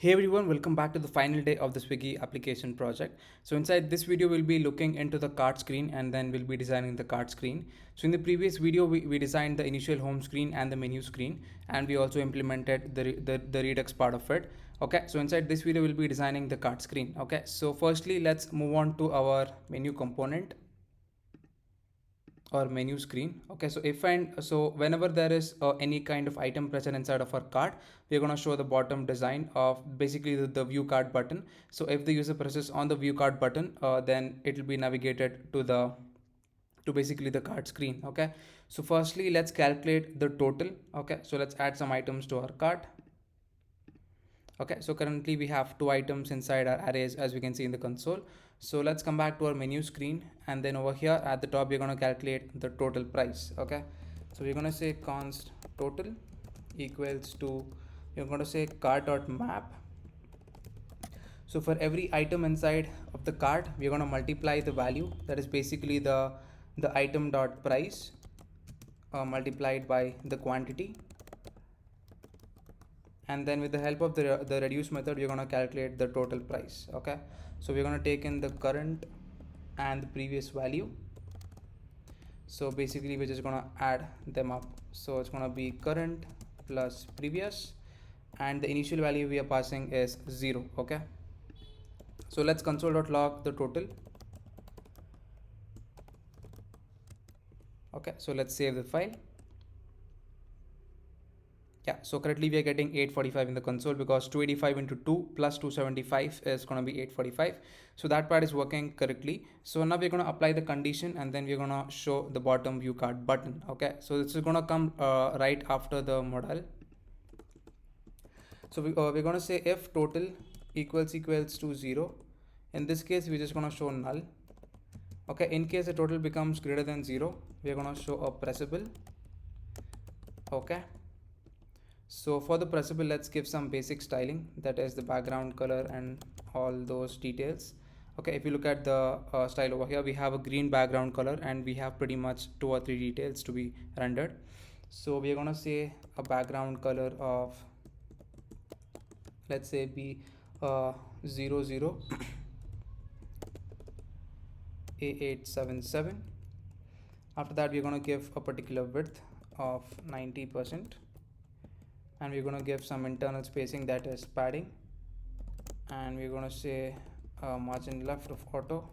Hey everyone, welcome back to the final day of the Swiggy application project. So inside this video, we'll be looking into the cart screen and then we'll be designing the cart screen. So in the previous video, we designed the initial home screen and the menu screen, and we also implemented the Redux part of it. Okay, so inside this video, we'll be designing the cart screen. Okay, so firstly, let's move on to our menu component or menu screen. Okay, so if and so whenever there is any kind of item present inside of our cart, we're going to show the bottom design of basically the view cart button. So if the user presses on the view cart button, then it will be navigated to basically the cart screen. Okay, so firstly let's calculate the total. Okay, so let's add some items to our cart. Okay, so currently we have two items inside our arrays, as we can see in the console. So let's come back to our menu screen, and then over here at the top we're going to calculate the total price. Okay, so we're going to say const total equals to, you're going to say cart.map. So for every item inside of the cart, we're going to multiply the value, that is basically the item dot price multiplied by the quantity, and then with the help of the reduce method, we're going to calculate the total price. Okay, so we're going to take in the current and the previous value. So basically we're just going to add them up. So it's going to be current plus previous, and the initial value we are passing is 0. Okay, so let's console.log the total. Okay, so let's save the file. Yeah, so currently we are getting 845 in the console because 285 into 2 plus 275 is going to be 845. So that part is working correctly. So now we're going to apply the condition, and then we're going to show the bottom view cart button. Okay, so this is going to come right after the modal. So we're going to say if total equals to 0. In this case, we're just going to show null. Okay, in case the total becomes greater than 0, we're going to show a pressable. Okay, so for the pressable, let's give some basic styling, that is the background color and all those details. Okay, if you look at the style over here, we have a green background color and we have pretty much 2 or 3 details to be rendered. So we are going to say a background color of, let's say, be 00 A877. After that, we're going to give a particular width of 90%, and we're going to give some internal spacing, that is padding, and we're going to say margin left of auto,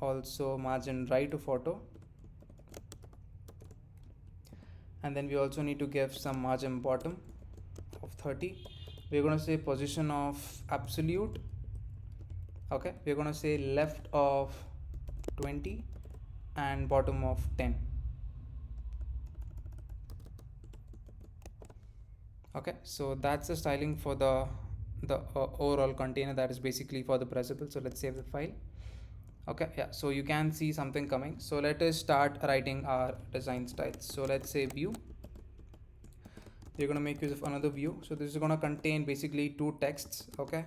also margin right of auto, and then we also need to give some margin bottom of 30. We're going to say position of absolute. Okay, we're going to say left of 20 and bottom of 10. Okay, so that's the styling for the overall container, that is basically for the pressable. So let's save the file. Okay, yeah, so you can see something coming. So let us start writing our design styles. So let's say view. We're going to make use of another view. So this is going to contain basically two texts. Okay,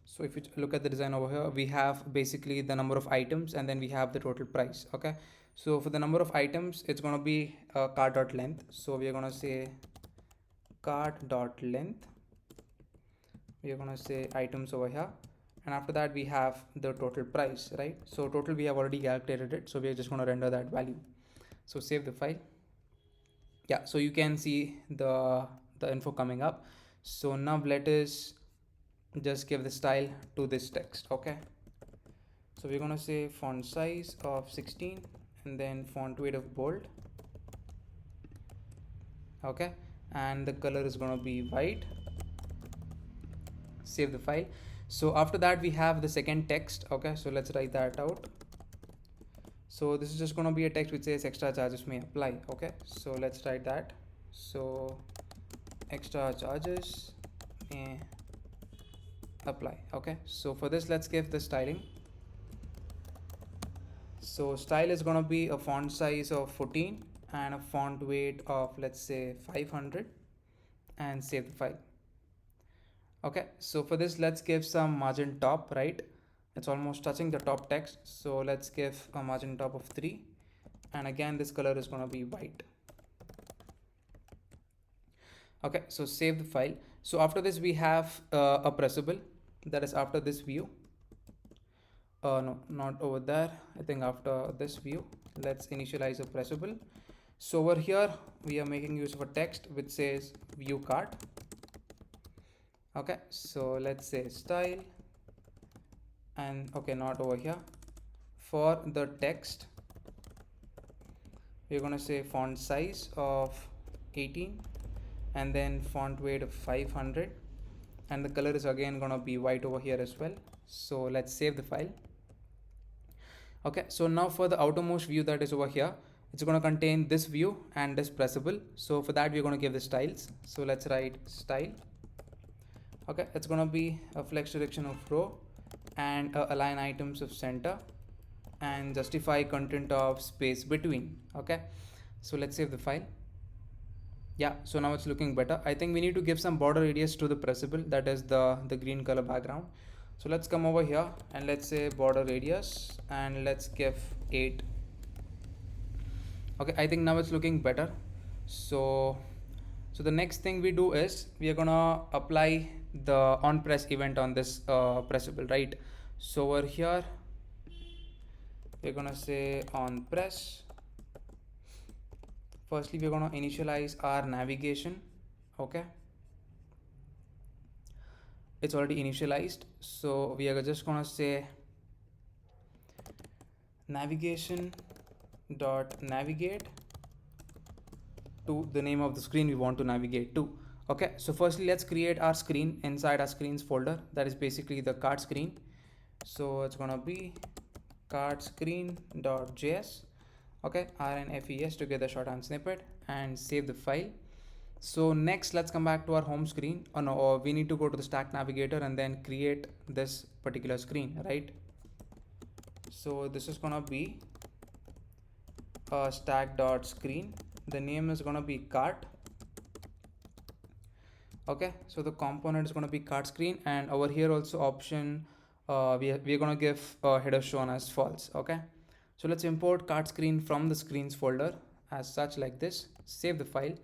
so if you look at the design over here, we have basically the number of items and then we have the total price. Okay, so for the number of items, it's going to be cart.length. So we are going to say cart.length. We are going to say items over here, and after that we have the total price, right? So total we have already calculated it, so we are just going to render that value. So save the file. Yeah, so you can see the info coming up. So now let us just give the style to this text. Okay, so we're going to say font size of 16 and then font weight of bold. Okay, and the color is going to be white. Save the file. So after that we have the second text. Okay, so let's write that out. So this is just going to be a text which says extra charges may apply. Okay, so let's write that. So extra charges may apply. Okay, so for this, let's give the styling. So style is going to be a font size of 14 and a font weight of, let's say, 500, and save the file. Okay, so for this, let's give some margin top, right? It's almost touching the top text, so let's give a margin top of 3, and again this color is going to be white. Okay, so save the file. So after this we have a pressable, that is after this view. No, not over there. I think after this view, let's initialize a pressable. So over here we are making use of a text which says view cart. Okay, so let's say style, and okay, not over here. For the text, we're gonna say font size of 18 and then font weight of 500, and the color is again gonna be white over here as well. So let's save the file. Okay, so now for the outermost view that is over here, it's going to contain this view and this pressable. So for that we're going to give the styles. So let's write style. Okay, it's going to be a flex direction of row and align items of center and justify content of space between. Okay, so let's save the file. Yeah, so now it's looking better. I think we need to give some border radius to the pressable, that is the green color background. So let's come over here and let's say border radius and let's give 8. Okay, I think now it's looking better. So the next thing we do is we are gonna apply the on press event on this pressable, right? So over here we're gonna say on press. Firstly we're gonna initialize our navigation. Okay, it's already initialized, so we are just gonna say navigation dot navigate to the name of the screen we want to navigate to. Okay, so firstly let's create our screen inside our screens folder, that is basically the card screen. So it's gonna be card screen.js. okay, rnfes to get the shorthand snippet and save the file. So next let's come back to our home screen. Oh no, we need to go to the stack navigator and then create this particular screen, right? So this is gonna be stack.screen. The name is gonna be cart. Okay, so the component is going to be cart screen, and over here also option we're going to give header shown as false. Okay, so let's import cart screen from the screens folder as such, like this. Save the file.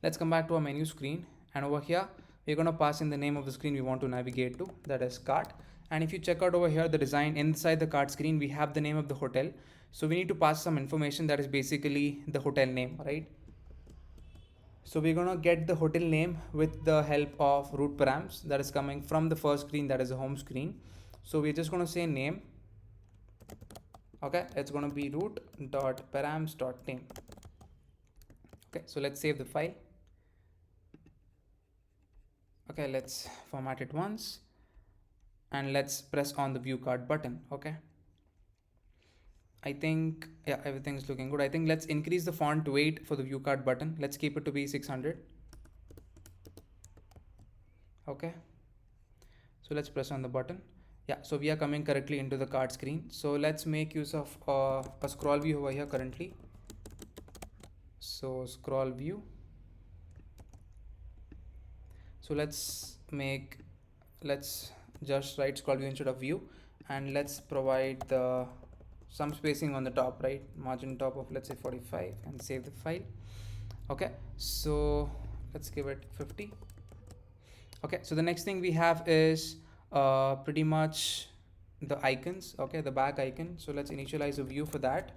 Let's come back to our menu screen, and over here we're going to pass in the name of the screen we want to navigate to, that is cart. And if you check out over here the design inside the cart screen, we have the name of the hotel, so we need to pass some information that is basically the hotel name, right? So we're gonna get the hotel name with the help of root params that is coming from the first screen, that is the home screen. So we're just gonna say name. Okay, it's gonna be root dot params dot name. Okay, so let's save the file. Okay, let's format it once and let's press on the view card button. Okay, I think yeah, everything's looking good. I think let's increase the font weight for the view card button. Let's keep it to be 600. Okay, so let's press on the button. Yeah, so we are coming correctly into the card screen. So let's make use of a scroll view over here currently. So scroll view. So let's just write scroll view instead of view, and let's provide the some spacing on the top, right? Margin top of let's say 45, and save the file. Okay, so let's give it 50. Okay, so the next thing we have is pretty much the icons. Okay, the back icon. So let's initialize a view for that,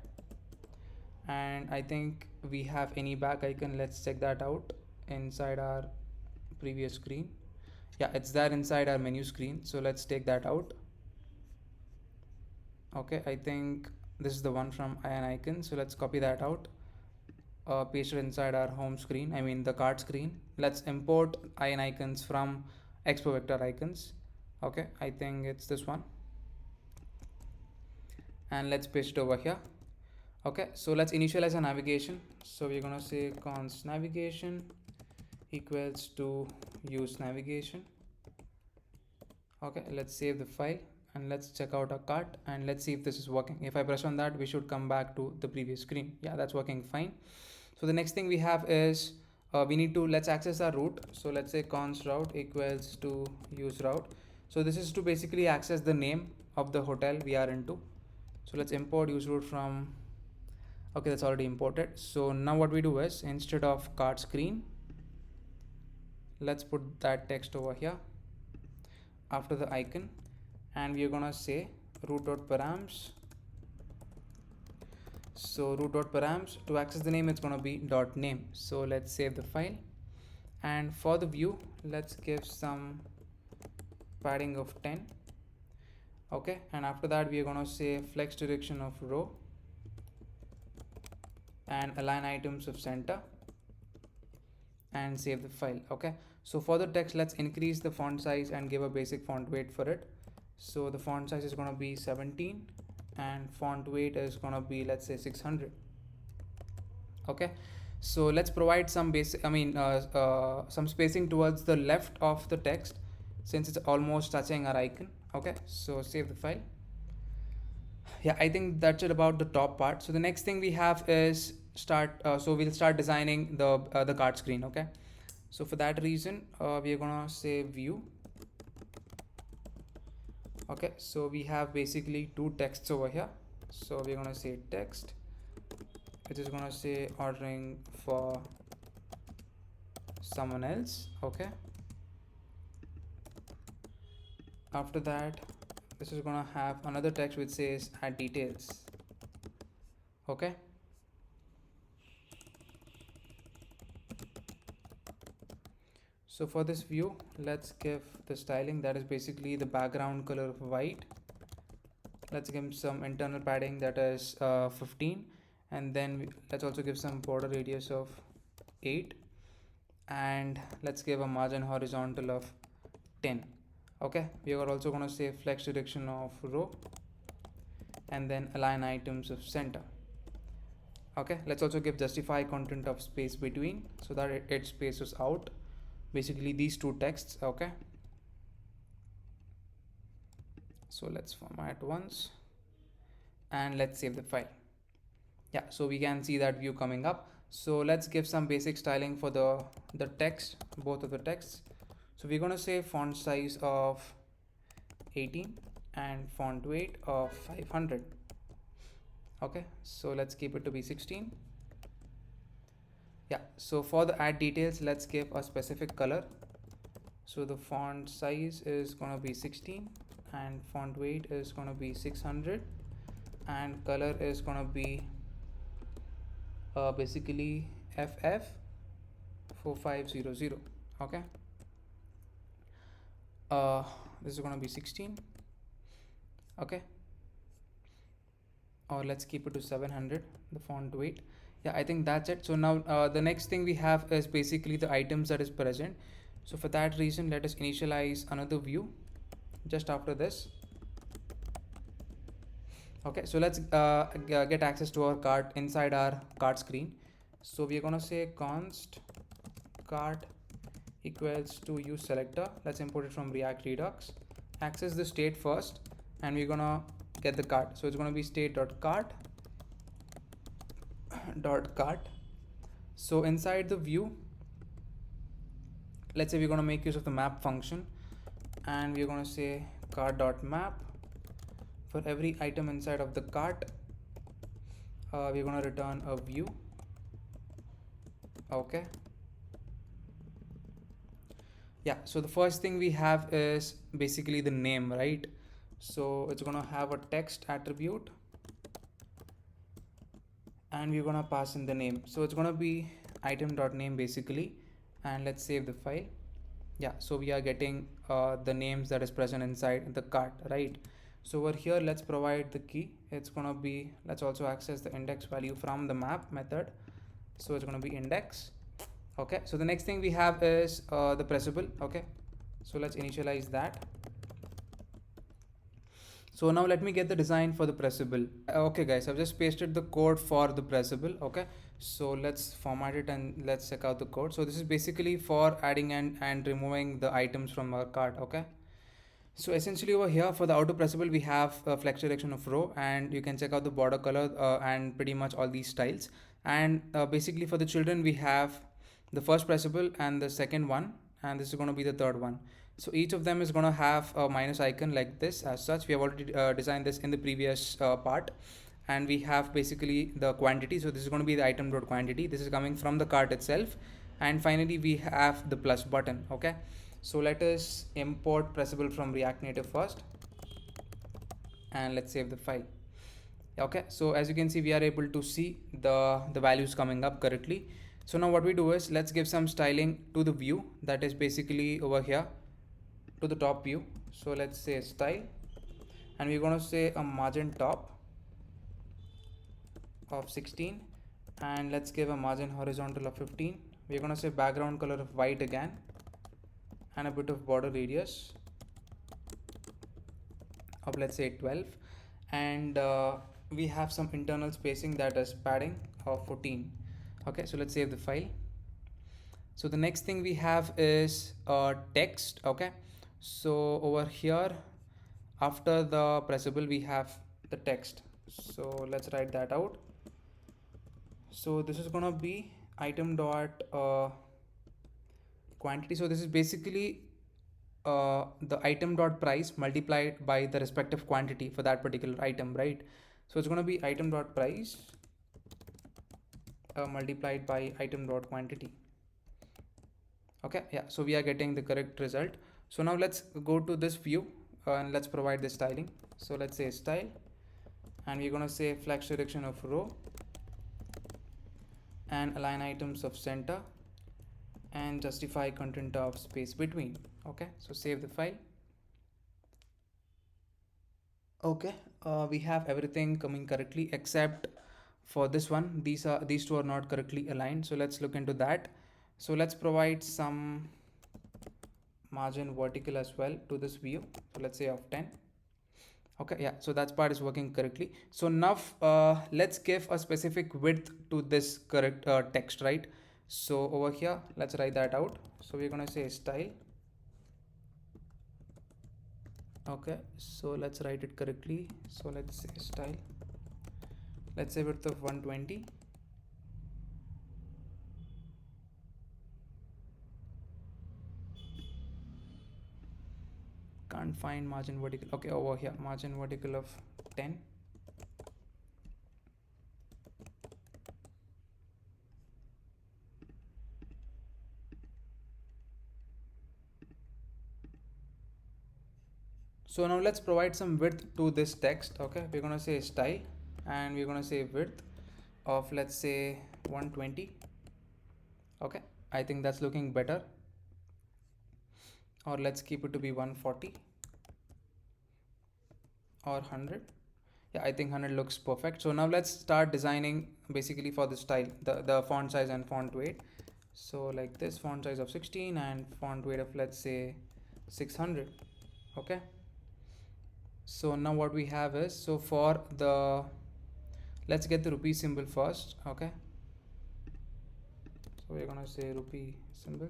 and I think we have any back icon. Let's check that out inside our previous screen. Yeah, it's there inside our menu screen, so let's take that out. Okay, I think this is the one from iron icon, so let's copy that out, paste it inside our home screen, I mean the card screen. Let's import iron icons from expo vector icons. Okay, I think it's this one, and let's paste it over here. Okay, so let's initialize our navigation. So we're gonna say const navigation equals to use navigation. Okay, let's save the file and let's check out our cart and let's see if this is working. If I press on that, we should come back to the previous screen. Yeah, that's working fine. So the next thing we have is let's access our route. So let's say const route equals to use route. So this is to basically access the name of the hotel we are into. So let's import use route from, okay, that's already imported. So now what we do is instead of cart screen, let's put that text over here after the icon, and we're gonna say root.params. So root.params, to access the name, it's gonna be .name. So let's save the file, and for the view, let's give some padding of 10. Okay, and after that we are gonna say flex direction of row and align items of center, and save the file. Okay, so for the text, let's increase the font size and give a basic font weight for it. So the font size is going to be 17 and font weight is going to be, let's say, 600. Okay, so let's provide some basic, some spacing towards the left of the text since it's almost touching our icon. Okay, so save the file. Yeah, I think that's it about the top part. So the next thing we have is so we'll start designing the card screen. Okay, so for that reason we are gonna say view. Okay, so we have basically two texts over here. So we're gonna say text, which is gonna say ordering for someone else. Okay, after that this is gonna have another text which says add details. Okay, so for this view, let's give the styling, that is basically the background color of white. Let's give some internal padding, that is 15, and then let's also give some border radius of 8, and let's give a margin horizontal of 10. Okay, we are also going to say flex direction of row and then align items of center. Okay, let's also give justify content of space between so that it spaces out basically these two texts. Okay, so let's format once and let's save the file. Yeah, so we can see that view coming up. So let's give some basic styling for the text, both of the texts. So we're going to say font size of 18 and font weight of 500. Okay, so let's keep it to be 16. Yeah, so for the add details, let's give a specific color. So the font size is going to be 16 and font weight is going to be 600 and color is going to be basically FF4500. Okay, this is going to be 16. Okay, or let's keep it to 700, the font weight. Yeah, I think that's it. So now the next thing we have is basically the items that is present. So for that reason, let us initialize another view just after this. Okay, so let's get access to our cart inside our cart screen. So we are going to say const cart equals to use selector. Let's import it from React Redux. Access the state first and we're going to get the cart. So it's going to be state.cart. So inside the view, let's say we're going to make use of the map function and we're going to say cart.map. For every item inside of the cart, we're going to return a view. Okay, yeah, so the first thing we have is basically the name, right? So it's going to have a text attribute and we're going to pass in the name. So it's going to be item.name basically, and let's save the file. Yeah, so we are getting the names that is present inside the cart, right? So over here, let's provide the key. It's going to be, let's also access the index value from the map method. So it's going to be index. Okay, so the next thing we have is the pressable. Okay, so let's initialize that. So now let me get the design for the pressable. Okay guys, I've just pasted the code for the pressable. Okay, so let's format it and let's check out the code. So this is basically for adding and removing the items from our cart. Okay, so essentially over here for the auto pressable, we have a flex direction of row and you can check out the border color and pretty much all these styles. And basically for the children, we have the first pressable and the second one, and this is going to be the third one. So each of them is going to have a minus icon like this. As such, we have already designed this in the previous part, and we have basically the quantity. So this is going to be the item.quantity. This is coming from the cart itself, And finally we have the plus button. Okay, so let us import pressable from React Native first, and let's save the file. Okay, so as you can see, we are able to see the values coming up correctly. So now what we do is, let's give some styling to the view, that is basically over here to the top view. So let's say style, and we're going to say a margin top of 16, and let's give a margin horizontal of 15. We're going to say background color of white again, and a bit of border radius of, let's say, 12. And we have some internal spacing, that is padding of 14. Okay, so let's save the file. So the next thing we have is text. Okay, so over here after the pressable we have the text, so let's write that out. So this is gonna be item dot quantity. So this is basically the item dot price multiplied by the respective quantity for that particular item, right? So it's going to be item dot price multiplied by item dot quantity. Okay, yeah, so we are getting the correct result. So now let's go to this view and let's provide the styling. So let's say style, and we're going to say flex direction of row, and align items of center, and justify content of space between. Okay, so save the file. Okay, we have everything coming correctly except for this one. These two are not correctly aligned, so let's look into that. So let's provide some margin vertical as well to this view, so let's say of 10. Okay, yeah, so that part is working correctly. So now let's give a specific width to this correct text, right? So over here let's write that out. So we're going to say style. Okay, so let's write it correctly. So let's say style, let's say width of 120. Can't find margin vertical. Okay, over here margin vertical of 10. So now let's provide some width to this text. Okay, we're going to say style, and we're going to say width of, let's say, 120. Okay, I think that's looking better, or let's keep it to be 140 or 100. Yeah, I think 100 looks perfect. So now let's start designing basically for the style, the font size and font weight. So like this, font size of 16 and font weight of, let's say, 600. Okay, so now what we have is, so for the, let's get the rupee symbol first. Okay, so we're gonna say rupee symbol,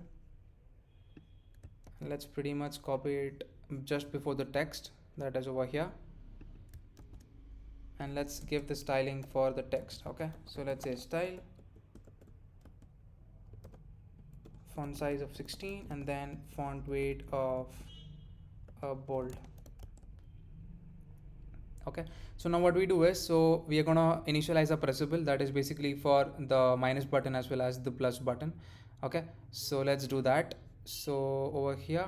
and let's pretty much copy it just before the text, that is over here, and let's give the styling for the text. Okay, so let's say style, font size of 16, and then font weight of bold. Okay, so now what we do is, so we are gonna initialize a pressable, that is basically for the minus button as well as the plus button. Okay, so let's do that. So over here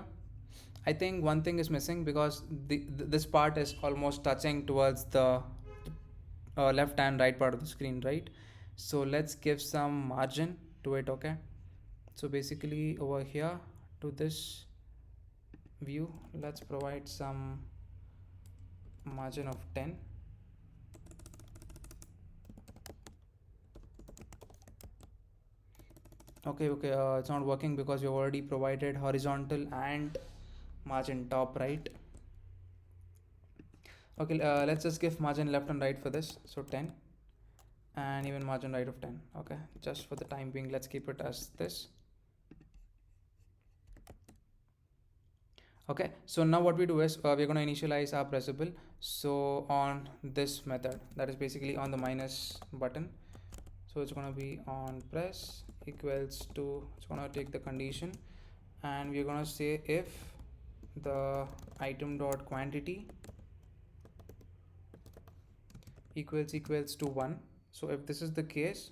I think one thing is missing, because this part is almost touching towards the left and right part of the screen, right? So let's give some margin to it. Okay, so basically over here to this view, let's provide some margin of 10. Okay, it's not working because you already provided horizontal and margin top, right? Okay, let's just give margin left and right for this, so 10, and even margin right of 10. Okay, just for the time being, let's keep it as this. Okay, so now what we do is, we're going to initialize our pressable, so on this method, that is basically on the minus button. So it's going to be on press equals to, it's going to take the condition, and we're going to say if the item dot quantity equals to 1. So if this is the case,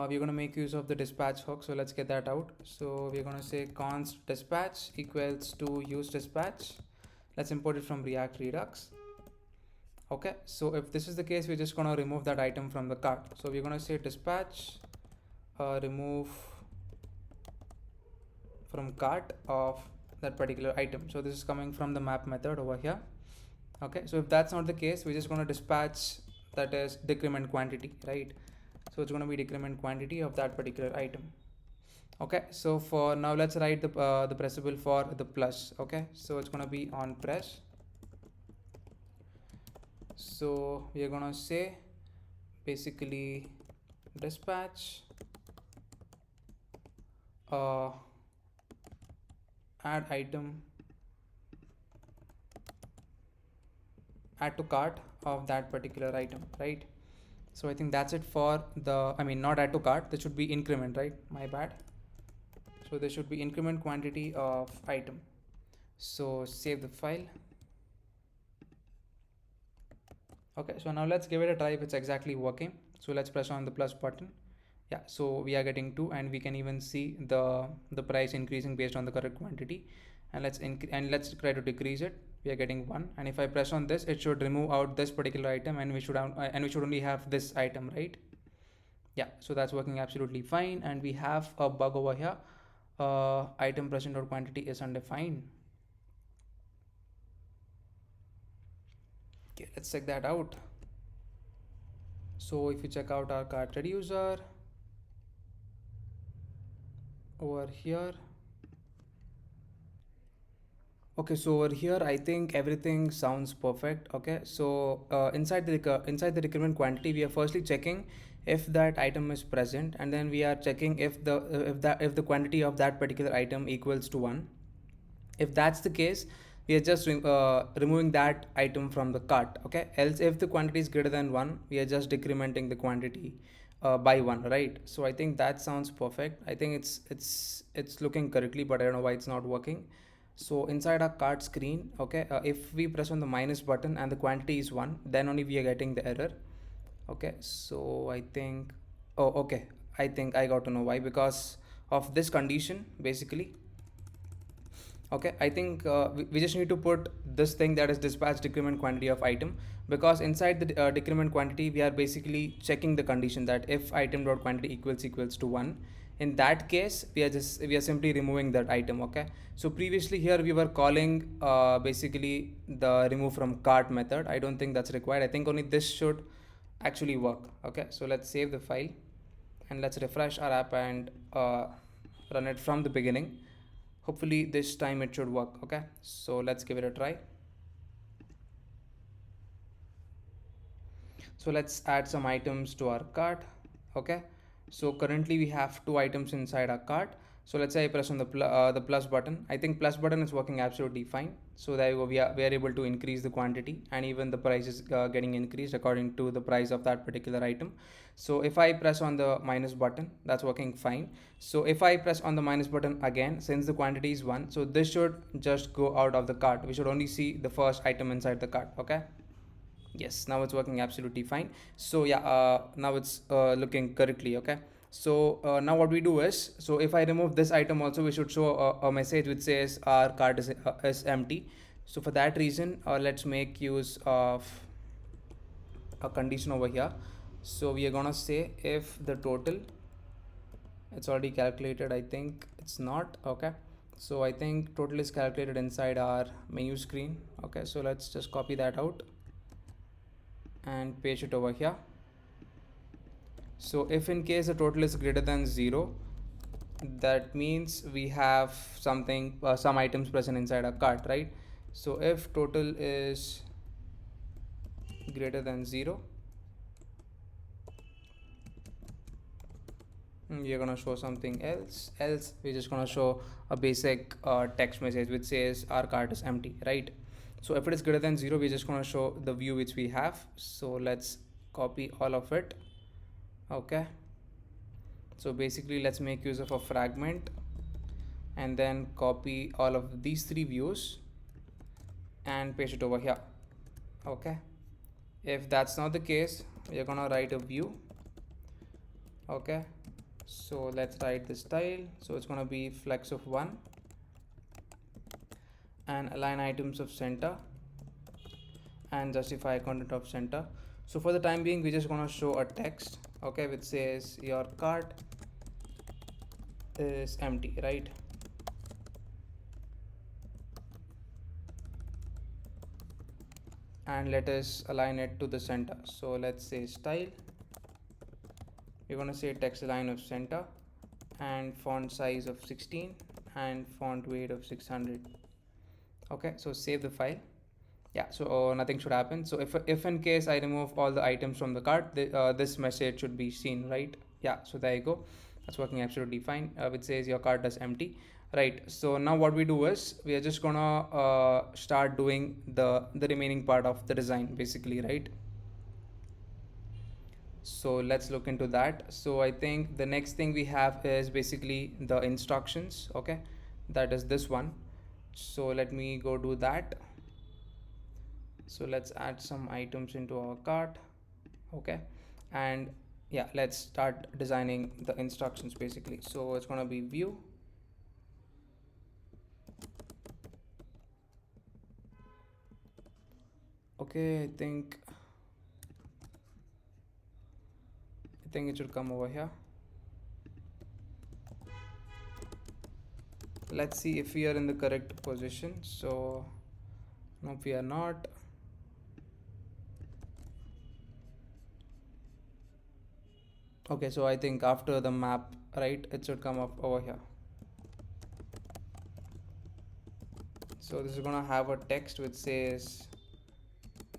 we're going to make use of the dispatch hook. So let's get that out. So we're going to say const dispatch equals to use dispatch. Let's import it from React Redux. Okay, so if this is the case, we're just going to remove that item from the cart. So we're going to say dispatch remove from cart of that particular item. So this is coming from the map method over here. Okay, so if that's not the case, we're just going to dispatch that is decrement quantity, right? So it's going to be decrement quantity of that particular item. Okay, so for now let's write the pressable for the plus. Okay, so it's going to be on press. So we are going to say basically dispatch add item, add to cart of that particular item, right? So I think that's it for the, not add to cart, this should be increment, right? My bad. So there should be increment quantity of item. So save the file. Okay, so now let's give it a try if it's exactly working. So let's press on the plus button. Yeah, so we are getting 2, and we can even see the price increasing based on the correct quantity. And let's try to decrease it. We are getting 1, and if I press on this, it should remove out this particular item, and we should only have this item, right? Yeah, so that's working absolutely fine. And we have a bug over here. Item present or quantity is undefined. Okay, let's check that out. So if you check out our cart reducer over here. Okay, so over here I think everything sounds perfect. Okay, so inside the decrement quantity, we are firstly checking if that item is present, and then we are checking if the quantity of that particular item equals to 1. If that's the case, we are just removing that item from the cart. Okay, else if the quantity is greater than 1, we are just decrementing the quantity by 1, right? So I think that sounds perfect. I think it's looking correctly, but I don't know why it's not working. So inside our cart screen, okay, if we press on the minus button and the quantity is 1, then only we are getting the error. Okay, so I think, oh, okay, I think I got to know why. Because of this condition basically. Okay, I think we just need to put this thing, that is dispatch decrement quantity of item, because inside the decrement quantity we are basically checking the condition that if item dot quantity equals to 1. In that case, we are simply removing that item. Okay, so previously here we were calling basically the remove from cart method. I don't think that's required. I think only this should actually work. Okay, so let's save the file and let's refresh our app and run it from the beginning. Hopefully this time it should work. Okay, so let's give it a try. So let's add some items to our cart. Okay, so currently we have 2 items inside our cart. So let's say I press on the plus button. I think plus button is working absolutely fine. So there you go, we are able to increase the quantity, and even the price is getting increased according to the price of that particular item. So if I press on the minus button, that's working fine. So if I press on the minus button again, since the quantity is 1, so this should just go out of the cart. We should only see the first item inside the cart. Okay, yes, now it's working absolutely fine. So yeah, now it's looking correctly. Okay, so now what we do is, so if I remove this item also, we should show a message which says our cart is empty. So for that reason, let's make use of a condition over here. So we are gonna say if the total, it's already calculated, I think it's not. Okay, so I think total is calculated inside our menu screen. Okay, so let's just copy that out and paste it over here. So if in case the total is greater than 0, that means we have something, some items present inside our cart, right? So if total is greater than 0, we are gonna show something else. We're just gonna show a basic text message which says our cart is empty, right? So if it is greater than 0, we're just gonna show the view which we have. So let's copy all of it. Okay, so basically let's make use of a fragment and then copy all of these 3 views and paste it over here. Okay, if that's not the case, we're gonna write a view. Okay, So let's write the style. So it's going to be flex of 1 and align items of center and justify content of center. So for the time being, we're just going to show a text, okay, which says your cart is empty, right? And let us align it to the center. So let's say style, we're going to say text align of center and font size of 16 and font weight of 600. Okay, so save the file. Yeah, so nothing should happen. So if in case I remove all the items from the cart, this message should be seen, right? Yeah, so there you go. That's working absolutely fine. Which says your cart is empty, right? So now what we do is we are just gonna start doing the remaining part of the design, basically, right? So let's look into that. So I think the next thing we have is basically the instructions. Okay, that is this one. So let me go do that. So let's add some items into our cart. Okay, and yeah, let's start designing the instructions basically. So it's gonna be view. Okay, I think it should come over here. Let's see if we are in the correct position. So no, we are not. Okay, so I think after the map, right, it should come up over here. So this is gonna have a text which says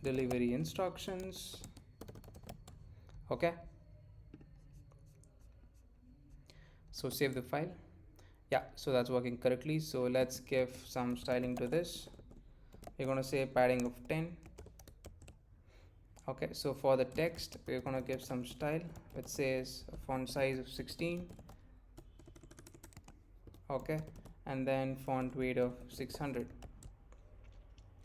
delivery instructions. Okay, so save the file. Yeah, so that's working correctly. So let's give some styling to this. We're gonna say padding of 10. Okay, so for the text we're gonna give some style which says font size of 16. Okay, and then font weight of 600.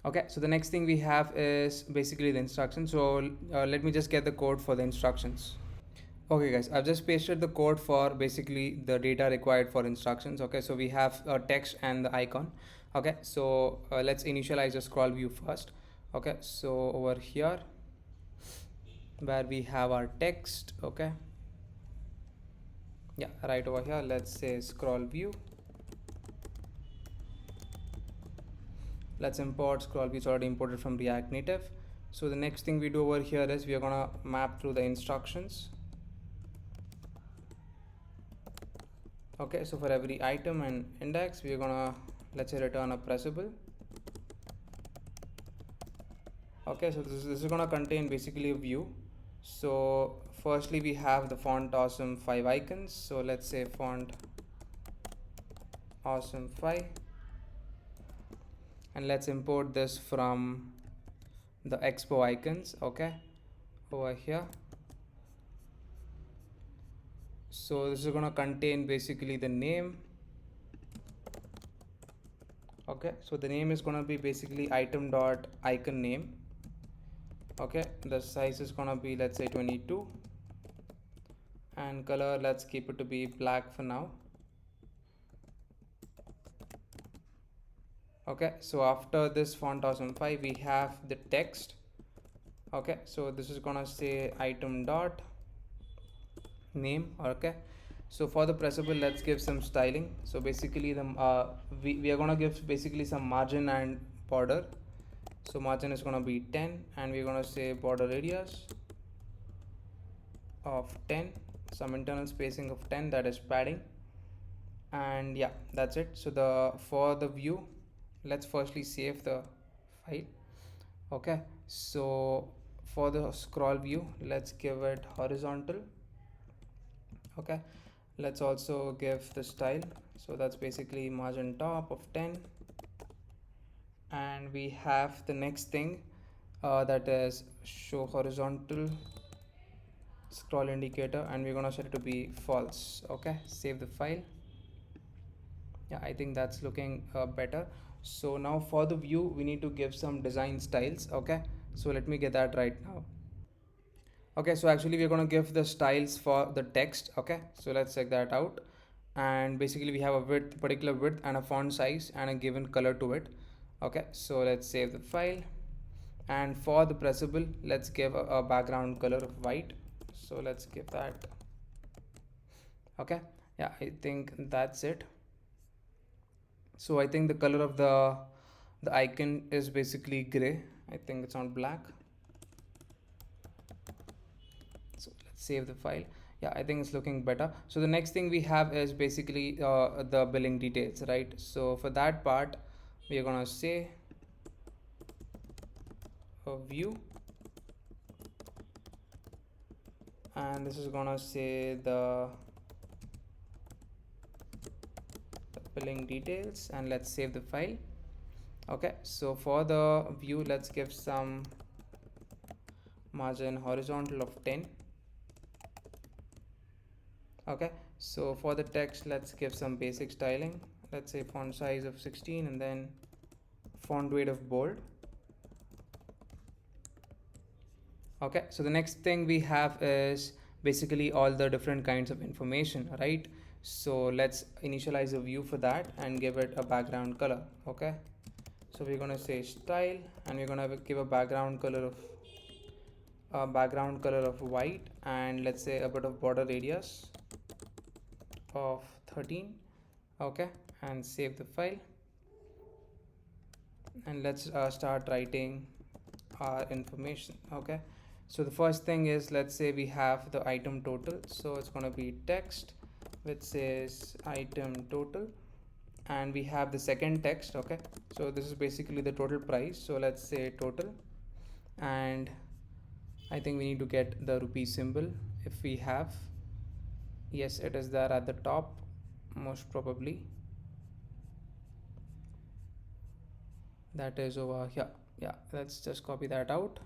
Okay, so the next thing we have is basically the instructions. So let me just get the code for the instructions. Okay guys, I've just pasted the code for basically the data required for instructions. Okay, so we have a text and the icon. Okay, so let's initialize the scroll view first. Okay, so over here where we have our text, okay, yeah, right over here, let's say scroll view. Let's import scroll view. It's already imported from React Native. So the next thing we do over here is we are gonna map through the instructions. Okay, so for every item and index we are gonna, let's say, return a pressable. Okay, so this is gonna contain basically a view. So firstly we have the font awesome 5 icons. So let's say font awesome 5, and let's import this from the expo icons. Okay, over here. So this is going to contain basically the name. Okay, so the name is going to be basically item dot icon name. Okay, the size is going to be, let's say, 22, and color, let's keep it to be black for now. Okay, so after this font awesome 5 we have the text. Okay, so this is gonna say item dot name. Okay, so for the pressable, let's give some styling. So basically the we are gonna give basically some margin and border. So margin is gonna be 10, and we're gonna say border radius of 10, some internal spacing of 10, that is padding. And yeah, that's it. So the for the view, let's firstly save the file. Okay, so for the scroll view, let's give it horizontal. Okay, let's also give the style. So that's basically margin top of 10, and we have the next thing that is show horizontal scroll indicator, and we're gonna set it to be false. Okay, save the file. Yeah, I think that's looking better. So now for the view we need to give some design styles. Okay, so let me get that right now. Okay, so actually we're going to give the styles for the text. Okay, so let's check that out. And basically we have a width, particular width, and a font size and a given color to it. Okay, so let's save the file. And for the pressable, let's give a background color of white. So let's give that. Okay, yeah, I think that's it. So I think the color of the icon is basically gray. I think it's on black. So let's save the file. Yeah, I think it's looking better. So the next thing we have is basically the billing details, right? So for that part, we are gonna say a view, and this is gonna say the billing details, and let's save the file. Okay, so for the view, let's give some margin horizontal of 10. Okay, so for the text, let's give some basic styling. Let's say font size of 16 and then font weight of bold. Okay, so the next thing we have is basically all the different kinds of information, right? So let's initialize a view for that and give it a background color. Okay, so we're going to say style, and we're going to give a background color of white, and let's say a bit of border radius of 13. Okay, and save the file, and let's start writing our information. Okay, so the first thing is, let's say we have the item total, so it's going to be text which says item total, and we have the second text. Okay, so this is basically the total price, so let's say total, and I think we need to get the rupee symbol if we have. Yes, it is there at the top, most probably. That is over here. Yeah, let's just copy that out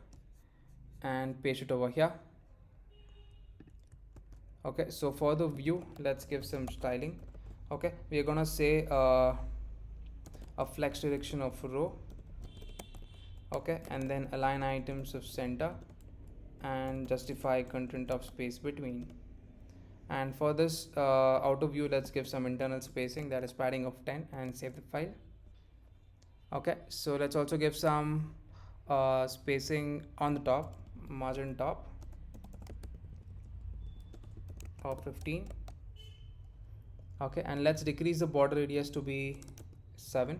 and paste it over here. Okay, so for the view, let's give some styling. Okay, we are gonna say a flex direction of row. Okay, and then align items of center and justify content of space between. And for this outer view, let's give some internal spacing, that is padding of 10, and save the file. Okay, so let's also give some spacing on the top, margin top of 15. Okay, and let's decrease the border radius to be 7.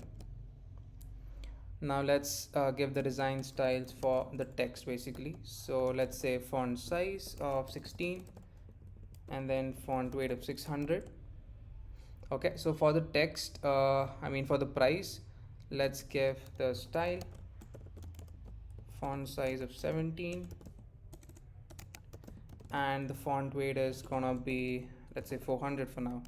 Now let's give the design styles for the text basically. So let's say font size of 16 and then font weight of 600. Okay, so for the text, for the price, let's give the style font size of 17, and the font weight is gonna be, let's say, 400 for now.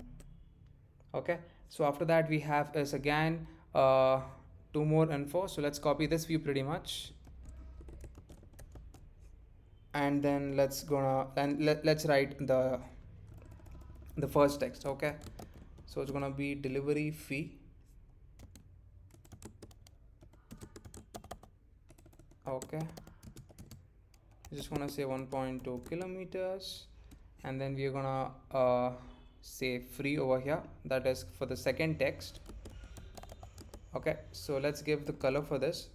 Okay, so after that we have is again two more info, so let's copy this view pretty much, and then let's write the first text. Okay, so it's gonna be delivery fee. Okay, just gonna say 1.2 kilometers, and then we're gonna say free over here, that is for the second text. Okay, so let's give the color for this.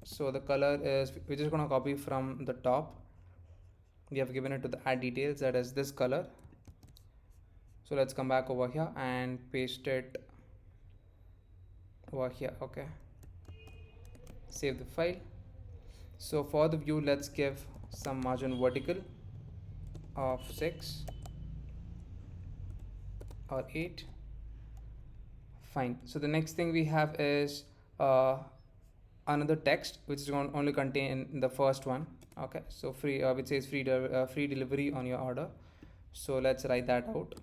So the color is, we're just gonna copy from the top, we have given it to the add details, that is this color. So let's come back over here and paste it over here. Okay, save the file. So for the view, let's give some margin vertical of 6 or 8. Fine. So the next thing we have is another text which is going to only contain the first one. Okay, so free, which says free delivery on your order. So let's write that out.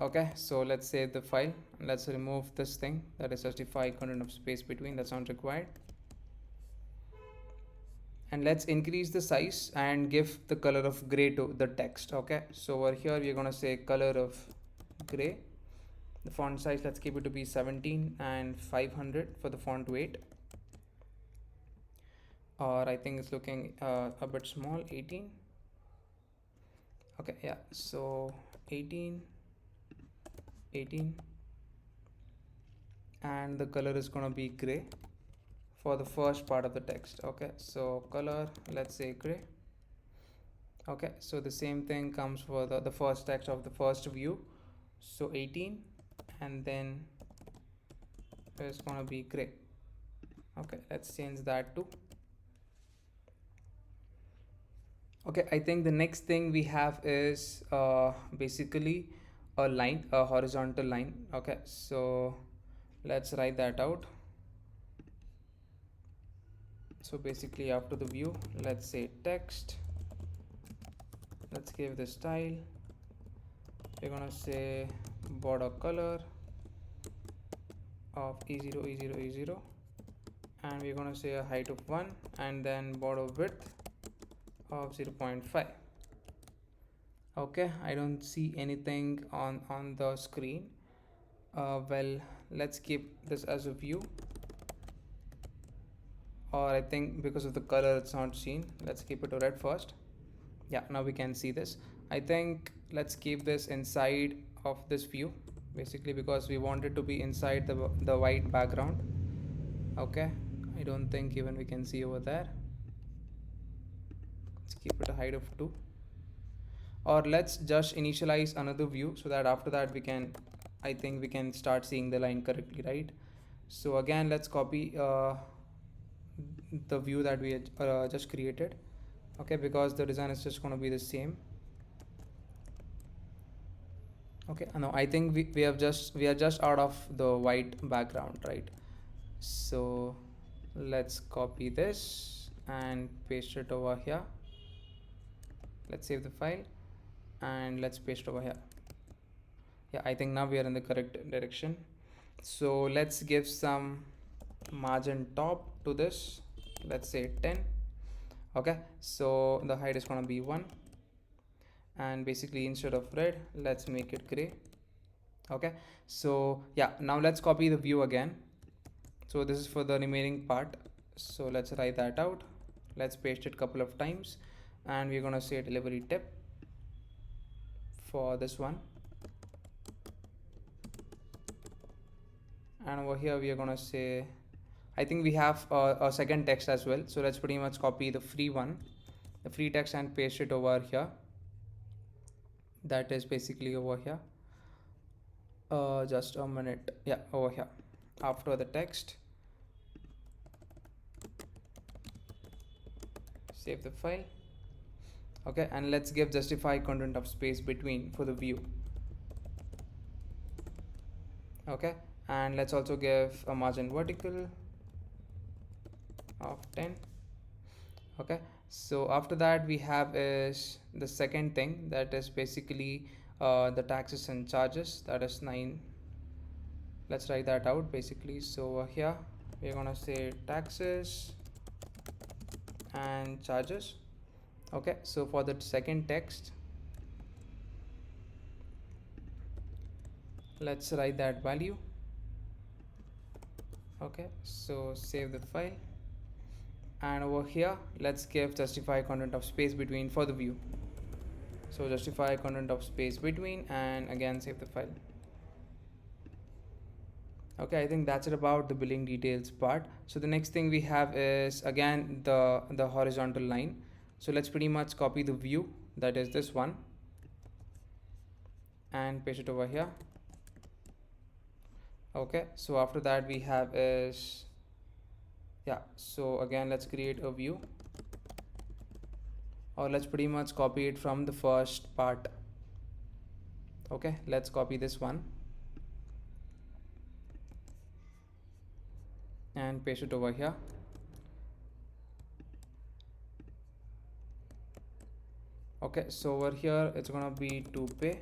Okay, so let's save the file. Let's remove this thing, that is justify content of space between, that's not required. And let's increase the size and give the color of gray to the text. Okay, so over here we're going to say color of gray, The font size, let's keep it to be 17 and 500 for the font weight, or I think it's looking a bit small, 18. Okay, yeah, so 18, 18, and the color is gonna be gray for the first part of the text. Okay, so color, let's say gray. Okay, so the same thing comes for the first text of the first view, so 18, and then it's gonna be gray. Okay, let's change that to. Okay, I think the next thing we have is basically a line, a horizontal line. Okay, so let's write that out. So basically after the view, let's say text, let's give the style, we're gonna say border color of E0, E0, E0, and we're gonna say a height of 1, and then border width of 0.5. Okay, I don't see anything on the screen. Well, let's keep this as a view, or I think because of the color it's not seen, let's keep it to red first. Yeah, now we can see this. I think let's keep this inside of this view, basically because we want it to be inside the white background. Okay, I don't think even we can see over there. Let's keep it a height of 2, or let's just initialize another view so that after that we can, I think we can start seeing the line correctly, right? So again, let's copy the view that we had just created. Okay, because the design is just going to be the same. Okay, now I think we are just out of the white background, right? So let's copy this and paste it over here. Let's save the file and let's paste over here. Yeah, I think now we are in the correct direction. So let's give some margin top to this, let's say 10. Okay, so the height is going to be 1, and basically instead of red, let's make it gray. Okay, so yeah, now let's copy the view again. So this is for the remaining part, so let's write that out. Let's paste it a couple of times, and we're going to say delivery tip for this one, and over here we are going to say, I think we have a second text as well, so let's pretty much copy the free one, the free text, and paste it over here. That is basically over here. Just a minute. Yeah, over here after the text. Save the file. Okay, and let's give justify content of space between for the view. Okay, and let's also give a margin vertical of 10. Okay, so after that we have is the second thing, that is basically the taxes and charges, that is 9. Let's write that out basically. So here we're gonna say taxes and charges. Okay, so for the second text, let's write that value. Okay, so save the file, and over here let's give justify content of space between for the view. So justify content of space between, and again save the file. Okay, I think that's it about the billing details part. So the next thing we have is again the horizontal line. So let's pretty much copy the view, that is this one, and paste it over here. Okay, so after that we have is, yeah, so again let's create a view, or let's pretty much copy it from the first part. Okay, let's copy this one and paste it over here. Okay, so over here it's gonna be to pay,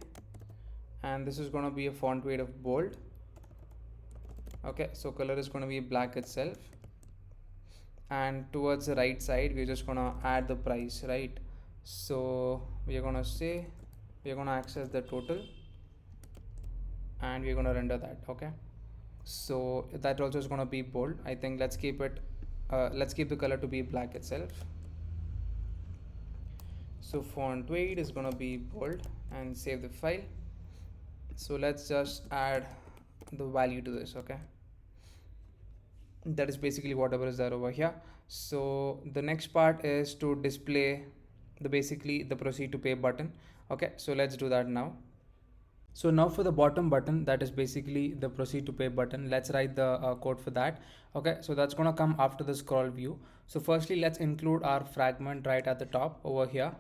and this is gonna be a font weight of bold. Okay, so color is gonna be black itself, and towards the right side we're just gonna add the price, right? So we're gonna say we're gonna access the total, and we're going to render that. Okay, so that also is going to be bold. I think let's keep it, let's keep the color to be black itself. So font weight is going to be bold, and save the file. So let's just add the value to this. Okay, that is basically whatever is there over here. So the next part is to display the basically the proceed to pay button. Okay, so let's do that now. So now for the bottom button, that is basically the proceed to pay button. Let's write the code for that. Okay, so that's gonna come after the scroll view. So firstly, let's include our fragment right at the top over here.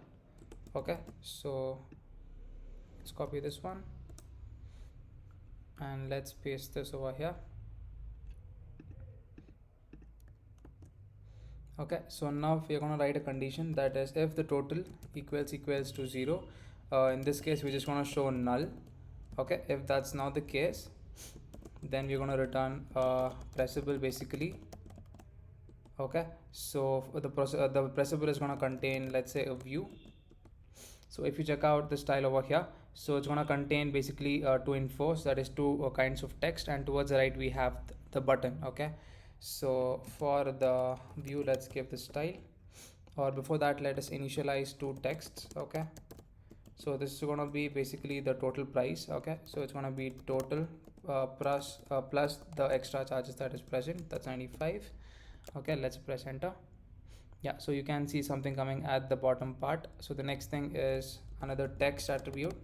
Okay, so let's copy this one and let's paste this over here. Okay, so now we're gonna write a condition, that is if the total equals to 0, in this case we're just gonna show null. Okay, if that's not the case, then we're gonna return pressable basically. Okay, so the pressable is gonna contain, let's say, a view. So if you check out the style over here, so it's gonna contain basically two infos, that is two kinds of text, and towards the right we have the button. Okay, so for the view, let's give the style, or before that let us initialize two texts. Okay, so this is going to be basically the total price. Okay, so it's going to be total plus the extra charges that is present, that's 95. Okay, let's press enter. Yeah, so you can see something coming at the bottom part. So the next thing is another text attribute,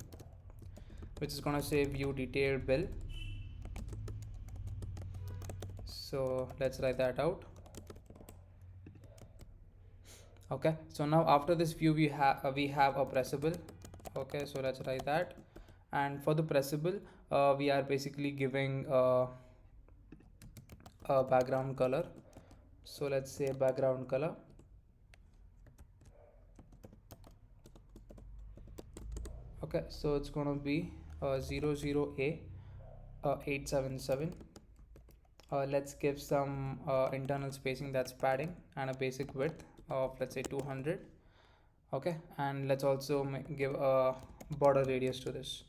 which is going to say view detailed bill. So let's write that out. Okay, so now after this view we have a pressable. Okay, so let's write that. And for the pressable, we are basically giving a background color. So let's say background color. Okay, so it's going to be 00A 877. Let's give some internal spacing, that's padding, and a basic width of, let's say, 200. Okay, and let's also give a border radius to this.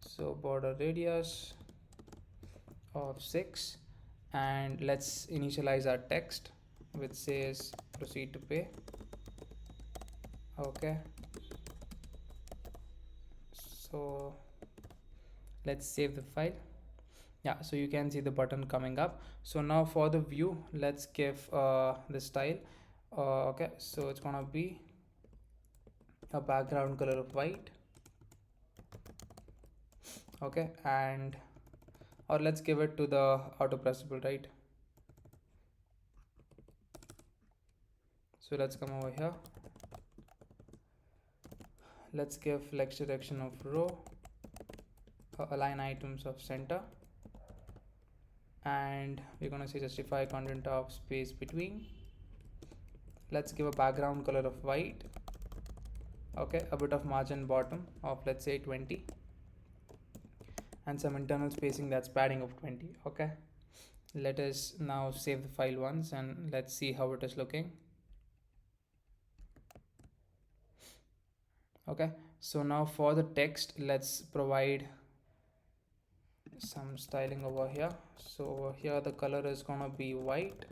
So border radius of 6, and let's initialize our text, which says proceed to pay. Okay, so let's save the file. Yeah, so you can see the button coming up. So now for the view, let's give the style. Okay, so it's gonna be a background color of white. Okay, and or let's give it to the auto pressable, right? So let's come over here, let's give flex direction of row, align items of center, and we're going to say justify content of space between. Let's give a background color of white. Okay, a bit of margin bottom of, let's say, 20, and some internal spacing, that's padding of 20. Okay, let us now save the file once and let's see how it is looking. Okay, so now for the text, let's provide some styling over here. So here the color is gonna be white.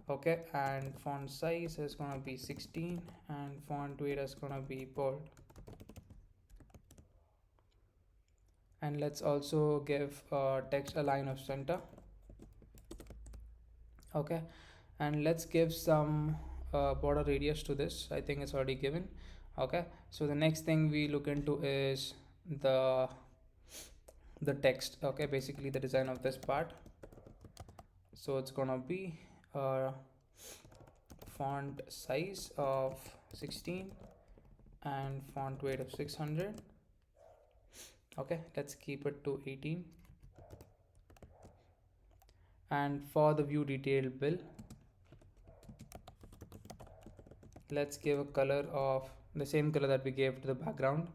Okay, and font size is gonna be 16, and font weight is gonna be bold. And let's also give text align of center. Okay, and let's give some border radius to this. I think it's already given. Okay, so the next thing we look into is the text. Okay, basically the design of this part. So it's gonna be font size of 16 and font weight of 600. Okay, let's keep it to 18. And for the view detailed bill, let's give a color of the same color that we gave to the background,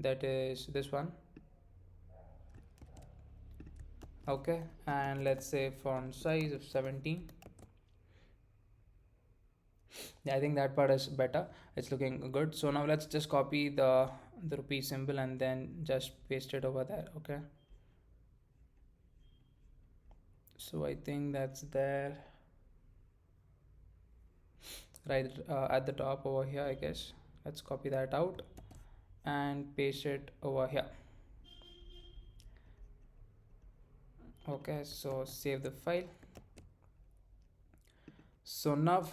that is this one. Okay, and let's say font size of 17. Yeah, I think that part is better, it's looking good. So now let's just copy the rupee symbol and then just paste it over there. Okay, So I think that's there right at the top over here, I guess. Let's copy that out and paste it over here. Okay, so save the file. So now